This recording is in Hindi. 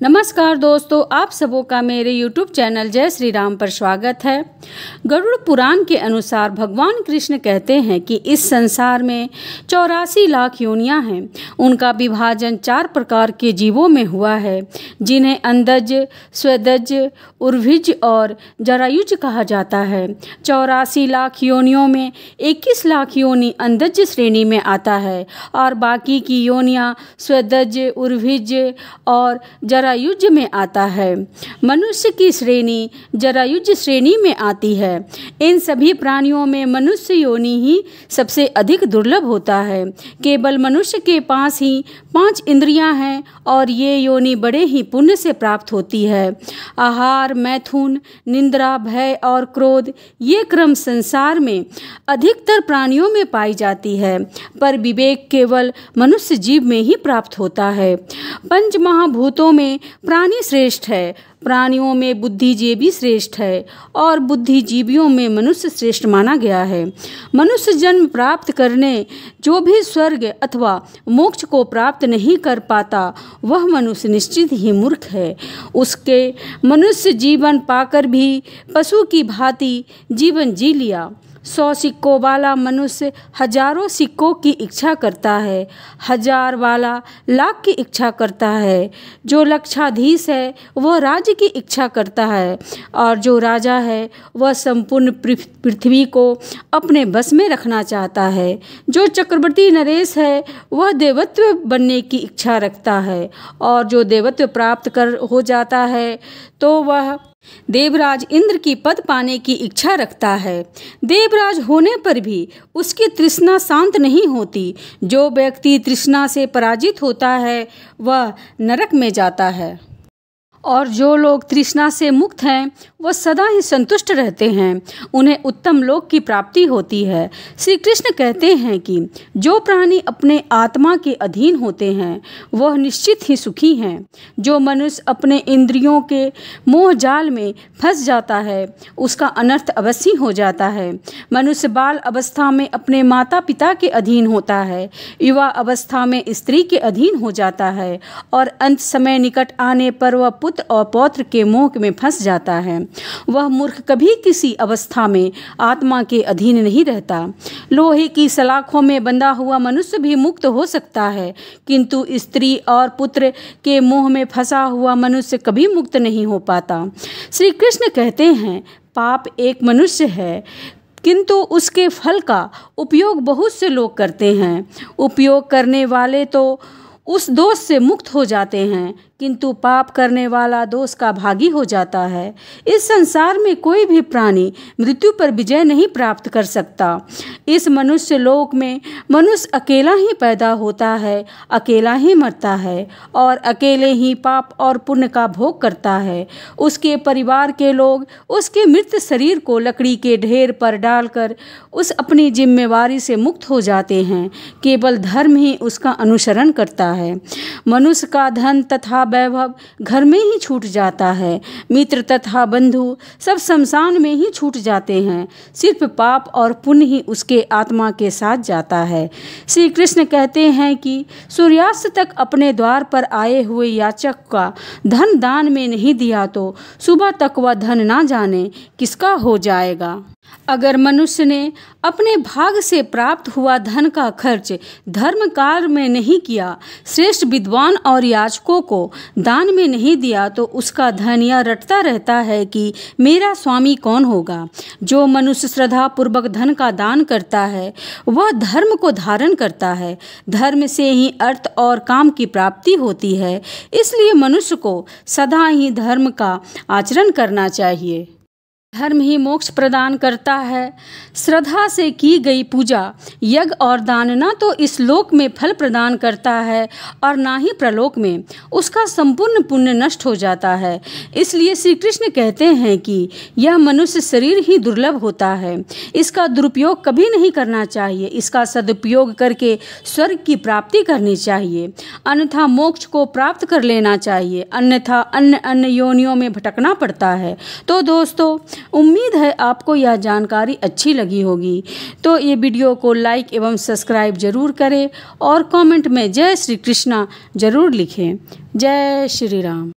नमस्कार दोस्तों, आप सबों का मेरे YouTube चैनल जय श्री राम पर स्वागत है। गरुड़ पुराण के अनुसार भगवान कृष्ण कहते हैं कि इस संसार में 84 लाख योनियां हैं। उनका विभाजन 4 प्रकार के जीवों में हुआ है, जिन्हें अंधज, स्वेदज, उर्भिज और जरायुज कहा जाता है। 84 लाख योनियों में 21 लाख योनि अंधज श्रेणी में आता है और बाकी की योनियां स्वेदज, उर्भिज और जरायुज में आता है। मनुष्य की श्रेणी जरायुज श्रेणी में आती है। इन सभी प्राणियों में मनुष्य योनि ही सबसे अधिक दुर्लभ होता है। केवल मनुष्य के पास ही 5 इंद्रियां हैं और ये योनि बड़े ही पुण्य से प्राप्त होती है। आहार, मैथुन, निंद्रा, भय और क्रोध ये क्रम संसार में अधिकतर प्राणियों में पाई जाती है, पर विवेक केवल मनुष्य जीव में ही प्राप्त होता है। 5 महाभूतों में प्राणी श्रेष्ठ है, प्राणियों में बुद्धिजीवी श्रेष्ठ है और बुद्धिजीवियों में मनुष्य श्रेष्ठ माना गया है। मनुष्य जन्म प्राप्त करने जो भी स्वर्ग अथवा मोक्ष को प्राप्त नहीं कर पाता, वह मनुष्य निश्चित ही मूर्ख है। उसके मनुष्य जीवन पाकर भी पशु की भांति जीवन जी लिया। 100 सिक्कों वाला मनुष्य हजारों सिक्कों की इच्छा करता है, 1000 वाला लाख की इच्छा करता है। जो लक्षाधीश है वह राज्य की इच्छा करता है और जो राजा है वह संपूर्ण पृथ्वी को अपने बस में रखना चाहता है। जो चक्रवर्ती नरेश है वह देवत्व बनने की इच्छा रखता है और जो देवत्व प्राप्त कर हो जाता है तो वह देवराज इंद्र की पद पाने की इच्छा रखता है। देवराज होने पर भी उसकी तृष्णा शांत नहीं होती। जो व्यक्ति तृष्णा से पराजित होता है वह नरक में जाता है और जो लोग तृष्णा से मुक्त हैं वह सदा ही संतुष्ट रहते हैं। उन्हें उत्तम लोक की प्राप्ति होती है। श्री कृष्ण कहते हैं कि जो प्राणी अपने आत्मा के अधीन होते हैं वह निश्चित ही सुखी हैं। जो मनुष्य अपने इंद्रियों के मोह जाल में फंस जाता है उसका अनर्थ अवश्य हो जाता है। मनुष्य बाल अवस्था में अपने माता पिता के अधीन होता है, युवा अवस्था में स्त्री के अधीन हो जाता है और अंत समय निकट आने पर वह पुत्र और पौत्र के मोह में फंस जाता है। वह मूर्ख कभी किसी अवस्था में आत्मा के अधीन नहीं रहता। लोहे की सलाखों में बंधा हुआ मनुष्य भी मुक्त हो सकता है, किंतु स्त्री और पुत्र के मोह में फंसा हुआ मनुष्य कभी मुक्त नहीं हो पाता। श्री कृष्ण कहते हैं, पाप एक मनुष्य है किंतु उसके फल का उपयोग बहुत से लोग करते हैं। उपयोग करने वाले तो उस दोष से मुक्त हो जाते हैं, किंतु पाप करने वाला दोष का भागी हो जाता है। इस संसार में कोई भी प्राणी मृत्यु पर विजय नहीं प्राप्त कर सकता। इस मनुष्य लोक में मनुष्य अकेला ही पैदा होता है, अकेला ही मरता है और अकेले ही पाप और पुण्य का भोग करता है। उसके परिवार के लोग उसके मृत शरीर को लकड़ी के ढेर पर डालकर उस अपनी जिम्मेवारी से मुक्त हो जाते हैं। केवल धर्म ही उसका अनुसरण करता है। मनुष्य का धन तथा वैभव घर में ही छूट जाता है। मित्र तथा बंधु सब शमशान में ही छूट जाते हैं। सिर्फ पाप और पुण्य ही उसके आत्मा के साथ जाता है। श्री कृष्ण कहते हैं कि सूर्यास्त तक अपने द्वार पर आए हुए याचक का धन दान में नहीं दिया तो सुबह तक वह धन ना जाने किसका हो जाएगा। अगर मनुष्य ने अपने भाग से प्राप्त हुआ धन का खर्च धर्म कार्य में नहीं किया, श्रेष्ठ विद्वान और याचकों को दान में नहीं दिया, तो उसका धन यह रटता रहता है कि मेरा स्वामी कौन होगा। जो मनुष्य श्रद्धा पूर्वक धन का दान करता है वह धर्म को धारण करता है। धर्म से ही अर्थ और काम की प्राप्ति होती है। इसलिए मनुष्य को सदा ही धर्म का आचरण करना चाहिए। धर्म ही मोक्ष प्रदान करता है। श्रद्धा से की गई पूजा, यज्ञ और दान न तो इस लोक में फल प्रदान करता है और ना ही प्रलोक में। उसका संपूर्ण पुण्य नष्ट हो जाता है। इसलिए श्री कृष्ण कहते हैं कि यह मनुष्य शरीर ही दुर्लभ होता है। इसका दुरुपयोग कभी नहीं करना चाहिए। इसका सदुपयोग करके स्वर्ग की प्राप्ति करनी चाहिए, अन्यथा मोक्ष को प्राप्त कर लेना चाहिए, अन्यथा अन्य अन्य योनियों में भटकना पड़ता है। तो दोस्तों, उम्मीद है आपको यह जानकारी अच्छी लगी होगी। तो ये वीडियो को लाइक एवं सब्सक्राइब जरूर करें और कमेंट में जय श्री कृष्णा जरूर लिखें। जय श्री राम।